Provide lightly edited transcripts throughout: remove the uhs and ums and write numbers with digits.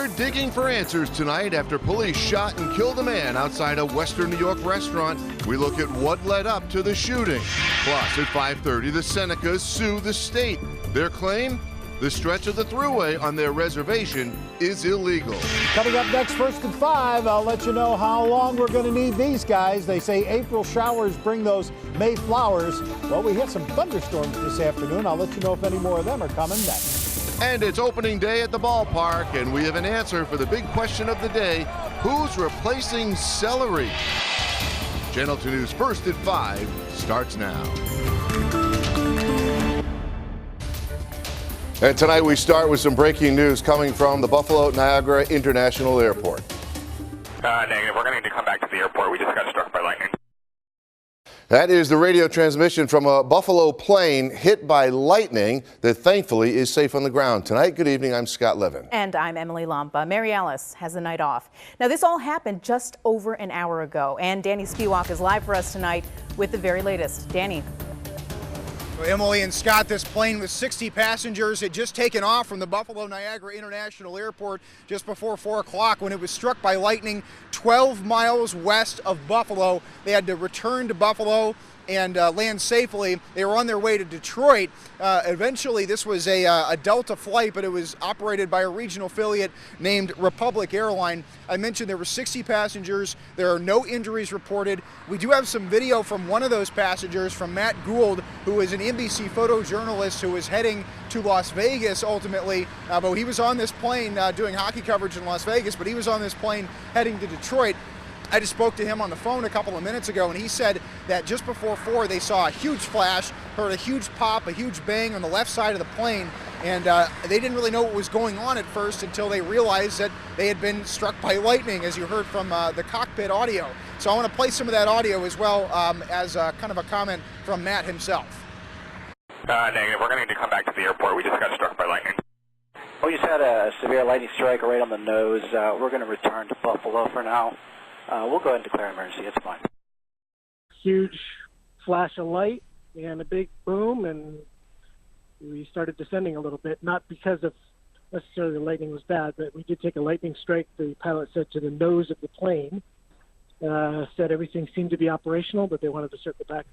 We're digging for answers tonight after police shot and killed a man outside a Western New York restaurant. We look at what led up to the shooting. Plus, at 5:30, the Senecas sue the state. Their claim? The stretch of the thruway on their reservation is illegal. Coming up next, first at 5, I'll let you know how long we're going to need these guys. They say April showers bring those May flowers. Well, we hit some thunderstorms this afternoon. I'll let you know if any more of them are coming next. And it's opening day at the ballpark, and we have an answer for the big question of the day: who's replacing celery? Channel 2 News First at 5 starts now. And tonight we start with some breaking news coming from the Buffalo Niagara International Airport. Negative. We're going to need to come back to the airport. We just got struck by lightning. That is the radio transmission from a Buffalo plane hit by lightning that thankfully is safe on the ground. Tonight, good evening, I'm Scott Levin. And I'm Emily Lampa. Mary Alice has the night off. Now, this all happened just over an hour ago, and Danny Spiewak is live for us tonight with the very latest. Danny. Emily and Scott, this plane with 60 passengers had just taken off from the Buffalo Niagara International Airport just before 4 o'clock when it was struck by lightning 12 miles west of Buffalo. They had to return to Buffalo and land safely. They were on their way to Detroit. Eventually, this was a Delta flight, but it was operated by a regional affiliate named Republic Airline. I mentioned there were 60 passengers. There are no injuries reported. We do have some video from one of those passengers, from Matt Gould, who is an NBC photojournalist who was heading to Las Vegas ultimately. But he was on this plane doing hockey coverage in Las Vegas, but he was on this plane heading to Detroit. I just spoke to him on the phone a couple of minutes ago, and he said that just before 4, they saw a huge flash, heard a huge pop, a huge bang on the left side of the plane, and they didn't really know what was going on at first until they realized that they had been struck by lightning, as you heard from the cockpit audio. So I want to play some of that audio as well as kind of a comment from Matt himself. Negative. We're going to need to come back to the airport. We just got struck by lightning. We just had a severe lightning strike right on the nose. We're going to return to Buffalo for now. We'll go ahead and declare emergency. It's fine. Huge flash of light and a big boom, and we started descending a little bit, not because of necessarily the lightning was bad, but we did take a lightning strike, the pilot said, to the nose of the plane. Said everything seemed to be operational, but they wanted to circle back.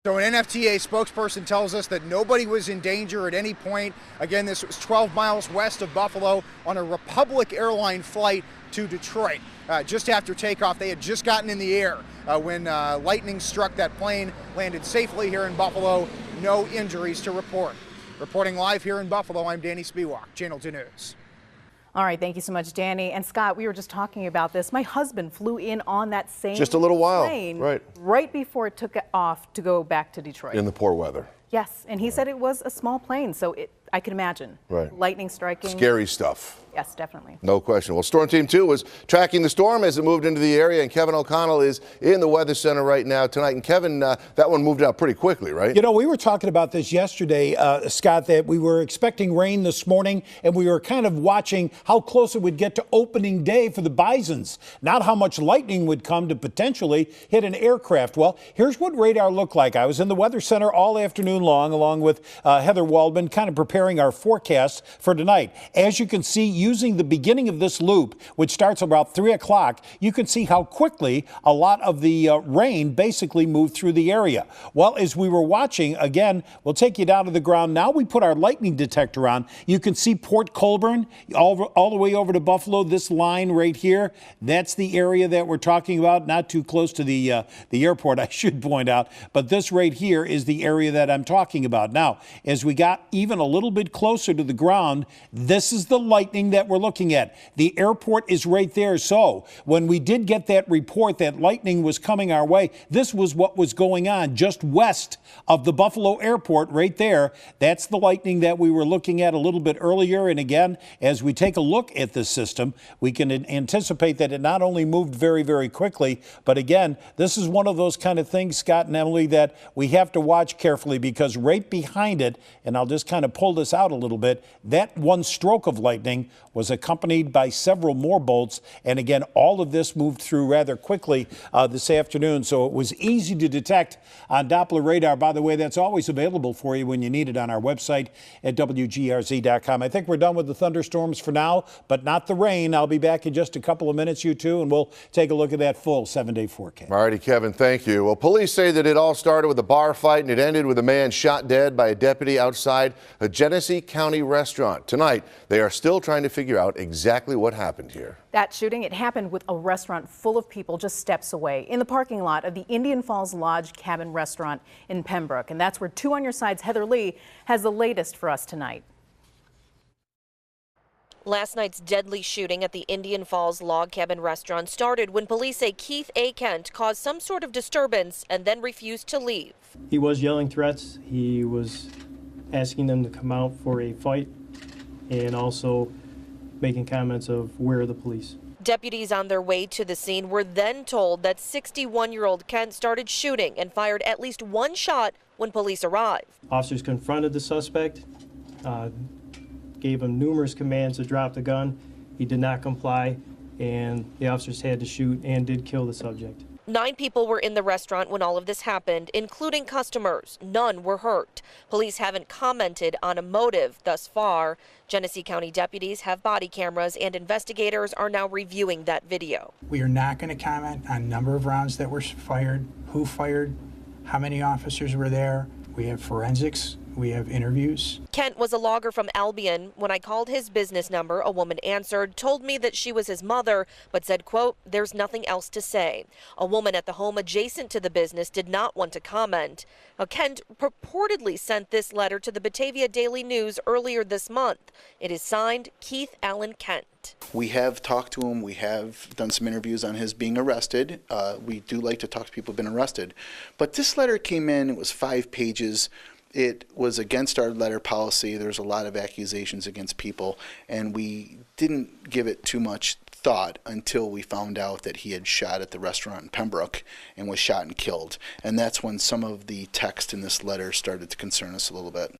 So an NFTA spokesperson tells us that nobody was in danger at any point. Again, this was 12 miles west of Buffalo on a Republic Airline flight to Detroit. Just after takeoff, they had just gotten in the air when lightning struck that plane, landed safely here in Buffalo. No injuries to report. Reporting live here in Buffalo, I'm Danny Spiewak, Channel 2 News. All right, thank you so much, Danny. And Scott, we were just talking about this. My husband flew in on that same Just a little while, plane right before it took off to go back to Detroit. In the poor weather. Yes, and he said it was a small plane, so I can imagine. Right. Lightning striking. Scary stuff. Yes, definitely. No question. Well, Storm Team 2 was tracking the storm as it moved into the area, and Kevin O'Connell is in the Weather Center right now tonight. And Kevin, that one moved out pretty quickly, right? You know, we were talking about this yesterday, Scott, that we were expecting rain this morning, and we were kind of watching how close it would get to opening day for the Bisons, not how much lightning would come to potentially hit an aircraft. Well, here's what radar looked like. I was in the Weather Center all afternoon long, along with Heather Waldman, kind of preparing our forecast for tonight. As you can see, using the beginning of this loop, which starts about 3 o'clock, you can see how quickly a lot of the rain basically moved through the area. Well, as we were watching, again, we'll take you down to the ground. Now we put our lightning detector on. You can see Port Colborne all the way over to Buffalo. This line right here, that's the area that we're talking about, not too close to the airport, I should point out. But this right here is the area that I'm talking about. Now, as we got even a little bit closer to the ground, this is the lightning that we're looking at. The airport is right there. So when we did get that report that lightning was coming our way, this was what was going on just west of the Buffalo airport right there. That's the lightning that we were looking at a little bit earlier. And again, as we take a look at the system, we can anticipate that it not only moved very, very quickly, but again, this is one of those kind of things, Scott and Emily, that we have to watch carefully, because right behind it, and I'll just kind of pull pulled us out a little bit. That one stroke of lightning was accompanied by several more bolts. And again, all of this moved through rather quickly this afternoon. So it was easy to detect on Doppler radar. By the way, that's always available for you when you need it on our website at WGRZ.com. I think we're done with the thunderstorms for now, but not the rain. I'll be back in just a couple of minutes, you two, and we'll take a look at that full 7-day forecast. All righty, Kevin, thank you. Well, police say that it all started with a bar fight and it ended with a man shot dead by a deputy outside a Genesee County restaurant. Tonight, they are still trying to figure out exactly what happened here. That shooting, it happened with a restaurant full of people just steps away in the parking lot of the Indian Falls Lodge Cabin Restaurant in Pembroke. And that's where 2 on Your Side's Heather Lee has the latest for us tonight. Last night's deadly shooting at the Indian Falls Log Cabin Restaurant started when police say Keith A. Kent caused some sort of disturbance and then refused to leave. He was yelling threats. He was asking them to come out for a fight and also making comments of where are the police. Deputies on their way to the scene were then told that 61-year-old Kent started shooting and fired at least 1 shot when police arrived. Officers confronted the suspect, gave him numerous commands to drop the gun. He did not comply, and the officers had to shoot and did kill the subject. 9 people were in the restaurant when all of this happened, including customers. None were hurt. Police haven't commented on a motive thus far. Genesee County deputies have body cameras, and investigators are now reviewing that video. We are not going to comment on number of rounds that were fired, who fired, how many officers were there. We have forensics. We have interviews. Kent was a logger from Albion. When I called his business number, a woman answered, told me that she was his mother, but said, quote, there's nothing else to say. A woman at the home adjacent to the business did not want to comment. Kent purportedly sent this letter to the Batavia Daily News earlier this month. It is signed Keith Allen Kent. We have talked to him. We have done some interviews on his being arrested. We do like to talk to people who have been arrested. But this letter came in, it was 5 pages. It was against our letter policy. There's a lot of accusations against people, and we didn't give it too much thought until we found out that he had shot at the restaurant in Pembroke and was shot and killed. And that's when some of the text in this letter started to concern us a little bit.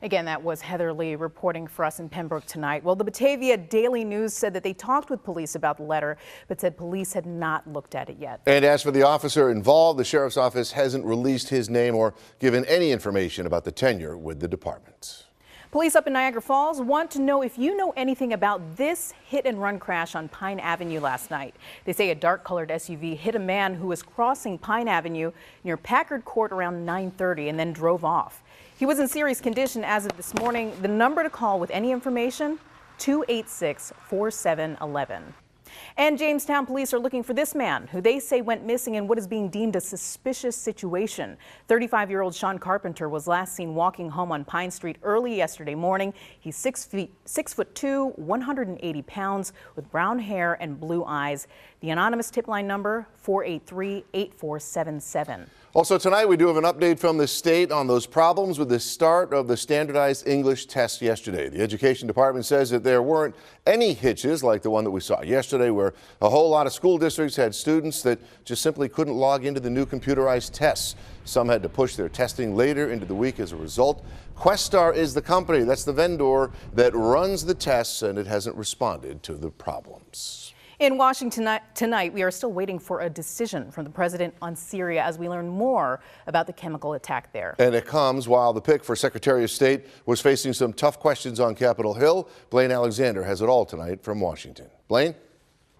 Again, that was Heather Lee reporting for us in Pembroke tonight. Well, the Batavia Daily News said that they talked with police about the letter, but said police had not looked at it yet. And as for the officer involved, the sheriff's office hasn't released his name or given any information about the tenure with the department. Police up in Niagara Falls want to know if you know anything about this hit-and-run crash on Pine Avenue last night. They say a dark-colored SUV hit a man who was crossing Pine Avenue near Packard Court around 9:30 and then drove off. He was in serious condition as of this morning. The number to call with any information, 286-4711. And Jamestown police are looking for this man who they say went missing in what is being deemed a suspicious situation. 35-year-old Sean Carpenter was last seen walking home on Pine Street early yesterday morning. He's 6'2", 180 pounds with brown hair and blue eyes. The anonymous tip line number 483-8477. Also tonight, we do have an update from the state on those problems with the start of the standardized English test yesterday. The education department says that there weren't any hitches like the one that we saw yesterday, where a whole lot of school districts had students that just simply couldn't log into the new computerized tests. Some had to push their testing later into the week as a result. Questar is the company, that's the vendor that runs the tests, and it hasn't responded to the problems. In Washington tonight, we are still waiting for a decision from the president on Syria as we learn more about the chemical attack there. And it comes while the pick for Secretary of State was facing some tough questions on Capitol Hill. Blaine Alexander has it all tonight from Washington. Blaine?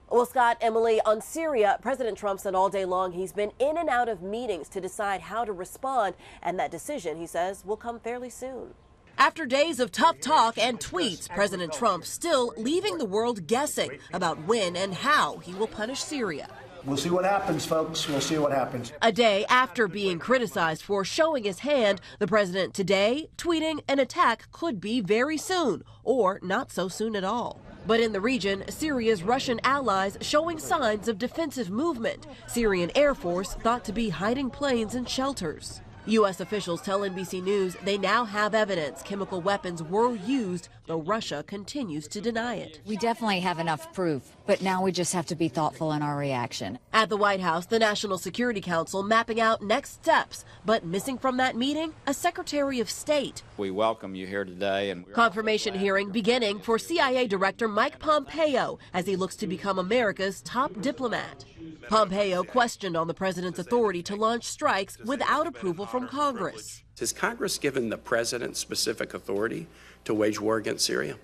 Well, Scott, Emily, on Syria, President Trump said all day long he's been in and out of meetings to decide how to respond. And that decision, he says, will come fairly soon. After days of tough talk and tweets, President Trump still leaving the world guessing about when and how he will punish Syria. We'll see what happens, folks. We'll see what happens. A day after being criticized for showing his hand, the president today tweeting an attack could be very soon or not so soon at all. But in the region, Syria's Russian allies showing signs of defensive movement. Syrian Air Force thought to be hiding planes and shelters. U.S. officials tell NBC News they now have evidence chemical weapons were used, though Russia continues to deny it. We definitely have enough proof But now we just have to be thoughtful in our reaction. At the White House, the National Security Council mapping out next steps. But missing from that meeting, a Secretary of State. We welcome you here today. And confirmation hearing beginning for CIA Director Mike Pompeo as he looks to become America's top diplomat. Pompeo questioned on the president's authority to launch strikes without approval from Congress. Has Congress given the president specific authority to wage war against Syria?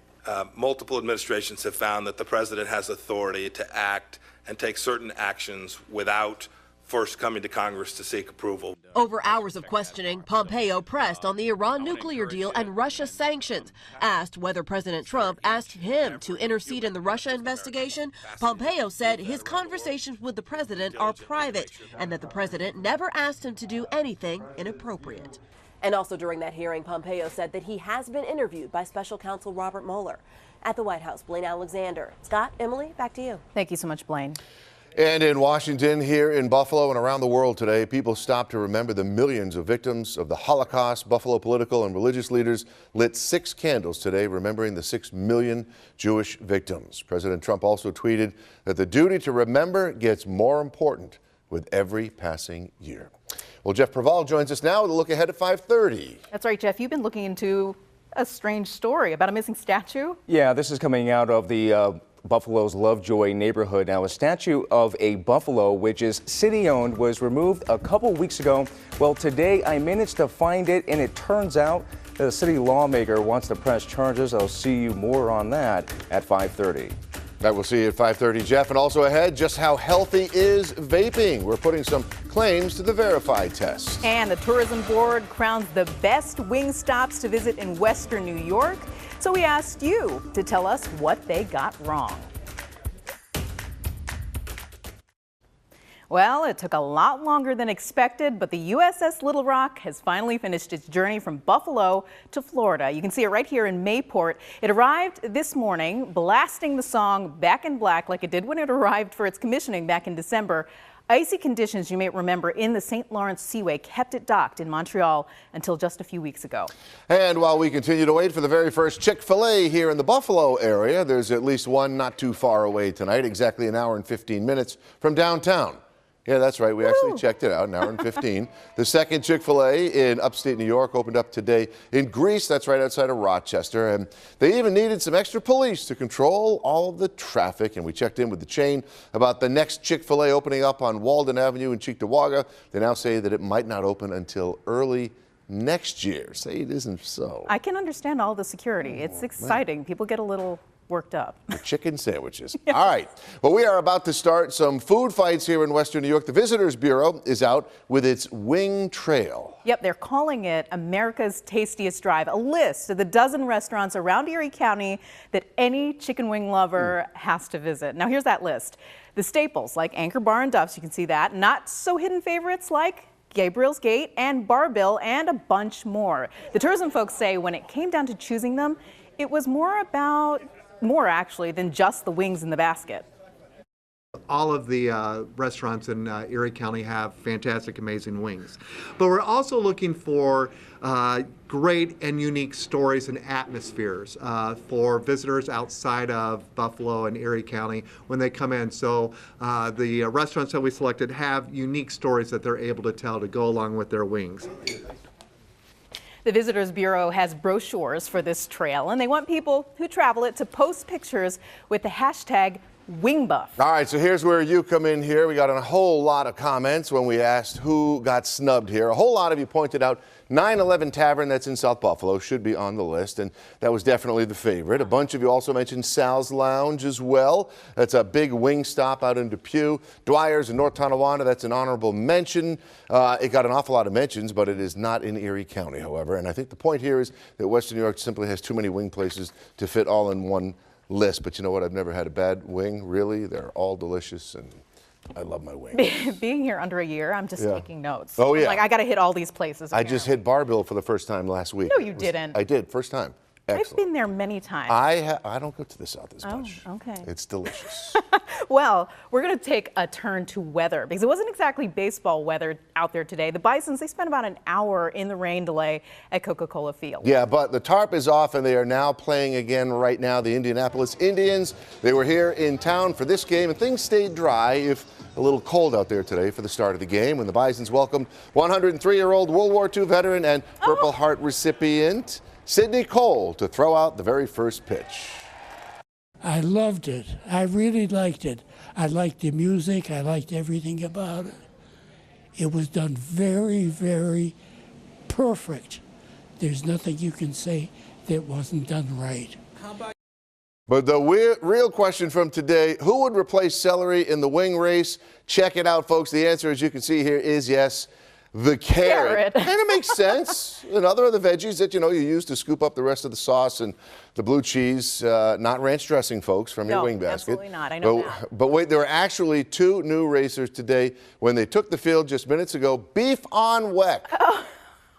Multiple administrations have found that the president has authority to act and take certain actions without first coming to Congress to seek approval. Over hours of questioning, Pompeo pressed on the Iran nuclear deal and Russia sanctions. Asked whether President Trump asked him to intercede in the Russia investigation, Pompeo said his conversations with the president are private and that the president never asked him to do anything inappropriate. And also during that hearing, Pompeo said that he has been interviewed by Special Counsel Robert Mueller. At the White House, Blaine Alexander. Scott, Emily, back to you. Thank you so much, Blaine. And in Washington, here in Buffalo, and around the world today, people stopped to remember the millions of victims of the Holocaust. Buffalo political and religious leaders lit 6 candles today, remembering the 6 million Jewish victims. President Trump also tweeted that the duty to remember gets more important with every passing year. Well, Jeff Preval joins us now with a look ahead at 5:30. That's right, Jeff. You've been looking into a strange story about a missing statue. Yeah, this is coming out of the Buffalo's Lovejoy neighborhood. Now, a statue of a buffalo, which is city-owned, was removed a couple weeks ago. Well, today I managed to find it, and it turns out that a city lawmaker wants to press charges. I'll see you more on that at 5:30. I will see you at 5:30, Jeff. And also ahead, just how healthy is vaping? We're putting some claims to the Verified test. And the Tourism Board crowns the best wing stops to visit in Western New York. So we asked you to tell us what they got wrong. Well, it took a lot longer than expected, but the USS Little Rock has finally finished its journey from Buffalo to Florida. You can see it right here in Mayport. It arrived this morning, blasting the song Back in Black like it did when it arrived for its commissioning back in December. Icy conditions, you may remember, in the St. Lawrence Seaway kept it docked in Montreal until just a few weeks ago. And while we continue to wait for the very first Chick-fil-A here in the Buffalo area, there's at least one not too far away tonight, exactly an hour and 15 minutes from downtown. Yeah, that's right. We actually checked it out, an hour and 15. The second Chick-fil-A in upstate New York opened up today in Greece. That's right outside of Rochester. And they even needed some extra police to control all of the traffic. And we checked in with the chain about the next Chick-fil-A opening up on Walden Avenue in Cheektowaga. They now say that it might not open until early next year. Say it isn't so. I can understand all the security. It's exciting. People get a little worked up. The chicken sandwiches. All right. Well, we are about to start some food fights here in Western New York. The Visitors Bureau is out with its Wing Trail. Yep, they're calling it America's Tastiest Drive, a list of the dozen restaurants around Erie County that any chicken wing lover has to visit. Now, here's that list. The staples like Anchor Bar and Duff's, you can see that. Not so hidden favorites like Gabriel's Gate and Bar Bill and a bunch more. The tourism folks say when it came down to choosing them, it was more actually than just the wings in the basket. All of the restaurants in Erie County have fantastic, amazing wings. But we're also looking for great and unique stories and atmospheres for visitors outside of Buffalo and Erie County when they come in. So the restaurants that we selected have unique stories that they're able to tell to go along with their wings. The Visitors Bureau has brochures for this trail, and they want people who travel it to post pictures with the hashtag WingBuff. All right, so here's where you come in here. We got a whole lot of comments when we asked who got snubbed here. A whole lot of you pointed out 911 Tavern, that's in South Buffalo, should be on the list, and that was definitely the favorite. A bunch of you also mentioned Sal's Lounge as well. That's a big wing stop out in Depew. Dwyer's in North Tonawanda, that's an honorable mention. It got an awful lot of mentions, but it is not in Erie County, however. And I think the point here is that Western New York simply has too many wing places to fit all in one list. But you know what? I've never had a bad wing, really. They're all delicious, and I love my wings. Being here under a year, I'm just taking notes. Oh, yeah. Like, I got to hit all these places. I just hit Bar Bill for the first time last week. No, you didn't. I did, first time. I've been there many times. I don't go to the South as Oh, much. okay. It's delicious. Well, we're going to take a turn to weather because it wasn't exactly baseball weather out there today. The Bisons, they spent about an hour in the rain delay at Coca-Cola Field. Yeah, but the tarp is off and they are now playing again right now. The Indianapolis Indians, they were here in town for this game and things stayed dry, if a little cold out there today for the start of the game when the Bisons welcomed 103-year-old World War II veteran and Purple Heart recipient Sidney Cole to throw out the very first pitch. I loved it. I really liked it. I liked the music. I liked everything about it. It was done very, very perfect. There's nothing you can say that wasn't done right. But the real question from today, who would replace celery in the wing race? Check it out, folks. The answer, as you can see here, is yes. The carrot. And it makes sense. Another of the veggies that, you use to scoop up the rest of the sauce and the blue cheese, not ranch dressing, folks, from your wing basket. Absolutely not. I know that. But wait, there were actually two new racers today when they took the field just minutes ago. Beef on Weck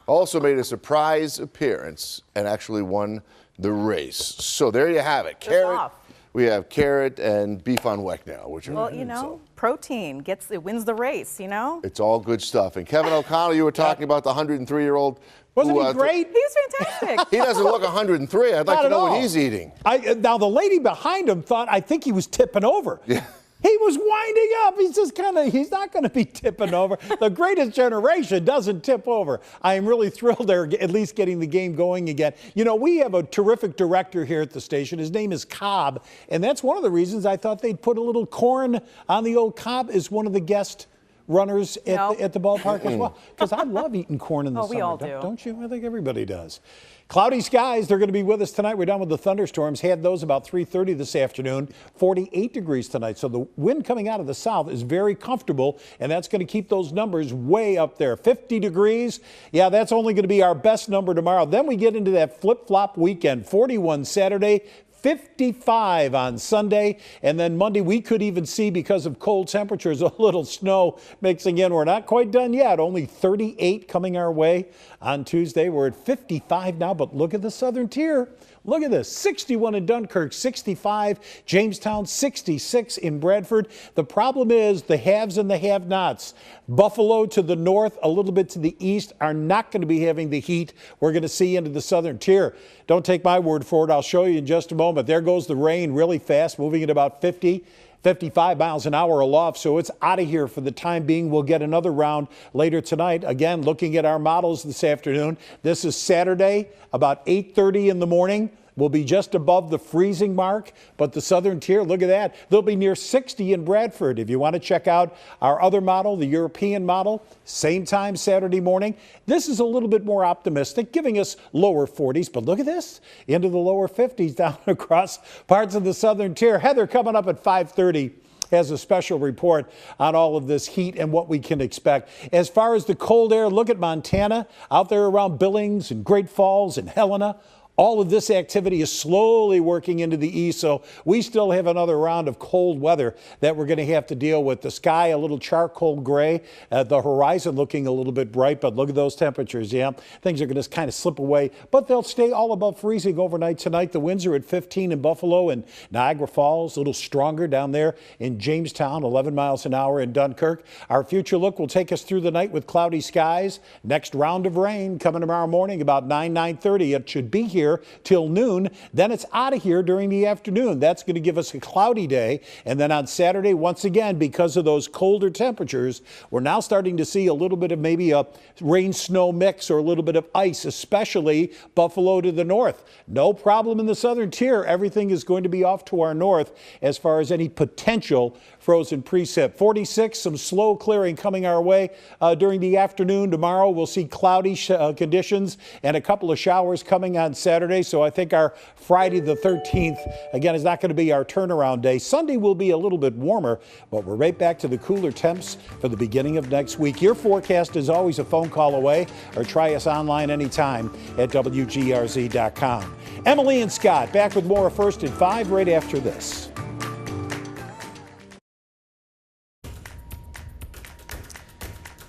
also made a surprise appearance and actually won the race. So there you have it. Carrot. We have carrot and beef on Weck now, which are protein wins the race, It's all good stuff. And Kevin O'Connell, you were talking about the 103-year-old. Wasn't he great? He was fantastic. He doesn't look 103. I'd like to know what he's eating. Now, the lady behind him I think he was tipping over. Yeah. He was winding up. He's not going to be tipping over. The greatest generation doesn't tip over. I am really thrilled they're at least getting the game going again. We have a terrific director here at the station. His name is Cobb, and that's one of the reasons I thought they'd put a little corn on the old Cobb as one of the guest runners at the ballpark as well. Because I love eating corn in the summer. We all do. Don't you? I think everybody does. Cloudy skies, they're going to be with us tonight. We're done with the thunderstorms. Had those about 3:30 this afternoon. 48 degrees tonight. So the wind coming out of the south is very comfortable, and that's going to keep those numbers way up there. 50 degrees. Yeah, that's only going to be our best number tomorrow. Then we get into that flip-flop weekend. 41 Saturday. 55 on Sunday, and then Monday we could even see, because of cold temperatures, a little snow mixing in. We're not quite done yet. Only 38 coming our way on Tuesday. We're at 55 now, but look at the southern tier. Look at this, 61 in Dunkirk, 65, Jamestown, 66 in Bradford. The problem is the haves and the have-nots. Buffalo to the north, a little bit to the east, are not going to be having the heat we're going to see into the southern tier. Don't take my word for it. I'll show you in just a moment. There goes the rain really fast, moving at about 55 miles an hour aloft, so it's out of here for the time being. We'll get another round later tonight. Again, looking at our models this afternoon. This is Saturday, about 8:30 in the morning. We'll be just above the freezing mark, but the southern tier, look at that. They'll be near 60 in Bradford. If you want to check out our other model, the European model, same time Saturday morning. This is a little bit more optimistic, giving us lower 40s, but look at this, into the lower 50s down across parts of the southern tier. Heather coming up at 5:30. Has a special report on all of this heat and what we can expect. As far as the cold air, look at Montana, out there around Billings and Great Falls and Helena. All of this activity is slowly working into the east, so we still have another round of cold weather that we're going to have to deal with. The sky a little charcoal gray, the horizon looking a little bit bright, but look at those temperatures. Yeah, things are going to kind of slip away, but they'll stay all above freezing overnight tonight. The winds are at 15 in Buffalo and Niagara Falls, a little stronger down there in Jamestown, 11 miles an hour in Dunkirk. Our future look will take us through the night with cloudy skies. Next round of rain coming tomorrow morning about 9:30. It should be here till noon. Then it's out of here during the afternoon. That's going to give us a cloudy day. And then on Saturday, once again, because of those colder temperatures, we're now starting to see a little bit of maybe a rain-snow mix or a little bit of ice, especially Buffalo to the north. No problem in the southern tier. Everything is going to be off to our north as far as any potential frozen precip. 46, some slow clearing coming our way during the afternoon. Tomorrow we'll see cloudy conditions and a couple of showers coming on Saturday. So I think our Friday the 13th, again, is not going to be our turnaround day. Sunday will be a little bit warmer, but we're right back to the cooler temps for the beginning of next week. Your forecast is always a phone call away, or try us online anytime at WGRZ.com. Emily and Scott back with more First at 5 right after this.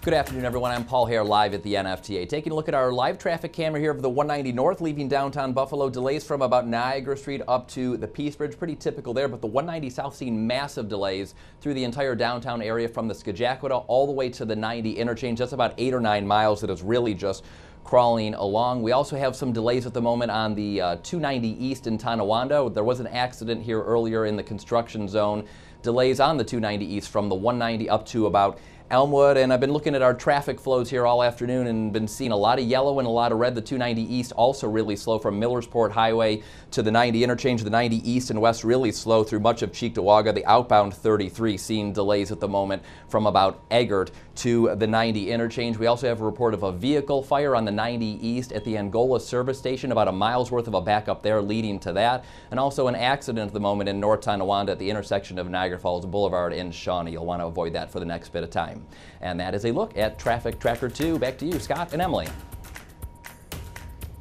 Good afternoon, everyone. I'm Paul Hare, live at the NFTA. Taking a look at our live traffic camera here of the 190 North, leaving downtown Buffalo. Delays from about Niagara Street up to the Peace Bridge. Pretty typical there, but the 190 South seeing massive delays through the entire downtown area from the Scajaquada all the way to the 90 interchange. That's about 8 or 9 miles that is really just crawling along. We also have some delays at the moment on the 290 East in Tonawanda. There was an accident here earlier in the construction zone. Delays on the 290 East from the 190 up to about Elmwood, and I've been looking at our traffic flows here all afternoon and been seeing a lot of yellow and a lot of red. The 290 East also really slow from Millersport Highway to the 90 interchange. The 90 East and West really slow through much of Cheektowaga. The outbound 33 seeing delays at the moment from about Eggert to the 90 interchange. We also have a report of a vehicle fire on the 90 East at the Angola service station, about a mile's worth of a backup there leading to that, and also an accident at the moment in North Tonawanda at the intersection of Niagara Falls Boulevard in Shawnee. You'll want to avoid that for the next bit of time. And that is a look at Traffic Tracker 2. Back to you, Scott and Emily.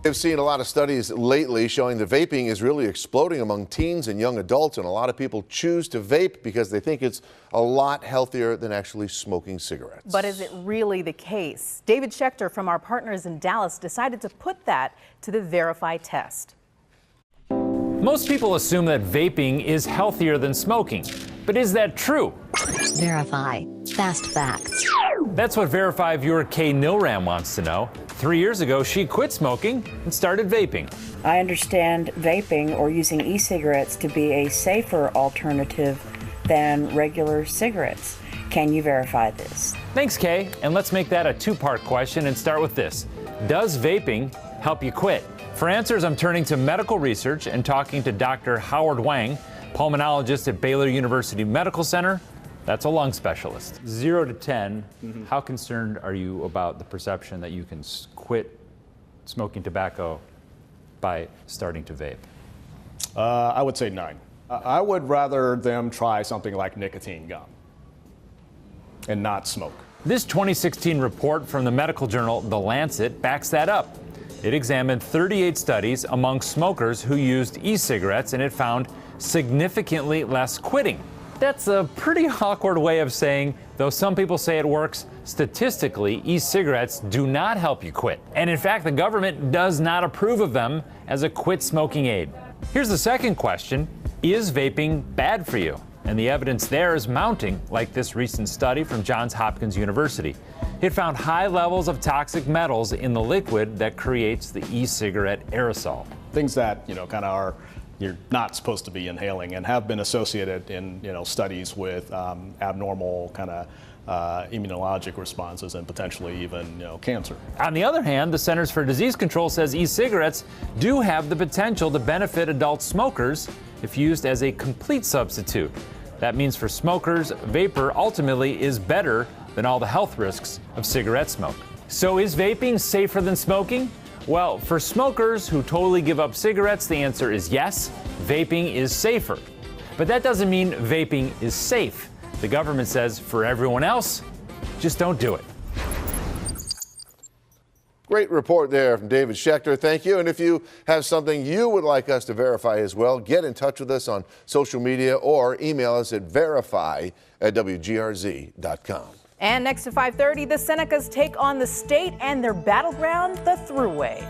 We've seen a lot of studies lately showing that vaping is really exploding among teens and young adults, and a lot of people choose to vape because they think it's a lot healthier than actually smoking cigarettes. But is it really the case? David Schechter from our partners in Dallas decided to put that to the Verify test. Most people assume that vaping is healthier than smoking, but is that true? Verify. Fast facts. That's what Verify viewer Kay Nilram wants to know. 3 years ago, she quit smoking and started vaping. I understand vaping or using e-cigarettes to be a safer alternative than regular cigarettes. Can you verify this? Thanks, Kay. And let's make that a two-part question and start with this. Does vaping help you quit? For answers, I'm turning to medical research and talking to Dr. Howard Wang, pulmonologist at Baylor University Medical Center. That's a lung specialist. 0 to 10, how concerned are you about the perception that you can quit smoking tobacco by starting to vape? I would say 9. I would rather them try something like nicotine gum and not smoke. This 2016 report from the medical journal The Lancet backs that up. It examined 38 studies among smokers who used e-cigarettes, and it found significantly less quitting. That's a pretty awkward way of saying, though some people say it works, statistically, e-cigarettes do not help you quit. And in fact, the government does not approve of them as a quit smoking aid. Here's the second question. Is vaping bad for you? And the evidence there is mounting, like this recent study from Johns Hopkins University. It found high levels of toxic metals in the liquid that creates the e-cigarette aerosol. Things that, kind of are you're not supposed to be inhaling and have been associated in studies with abnormal kind of immunologic responses and potentially even cancer. On the other hand, the Centers for Disease Control says e-cigarettes do have the potential to benefit adult smokers if used as a complete substitute. That means for smokers, vapor ultimately is better than all the health risks of cigarette smoke. So is vaping safer than smoking? Well, for smokers who totally give up cigarettes, the answer is yes, vaping is safer. But that doesn't mean vaping is safe. The government says for everyone else, just don't do it. Great report there from David Schechter. Thank you. And if you have something you would like us to verify as well, get in touch with us on social media or email us at verify@wgrz.com. And next at 5:30, the Senecas take on the state and their battleground, the Thruway.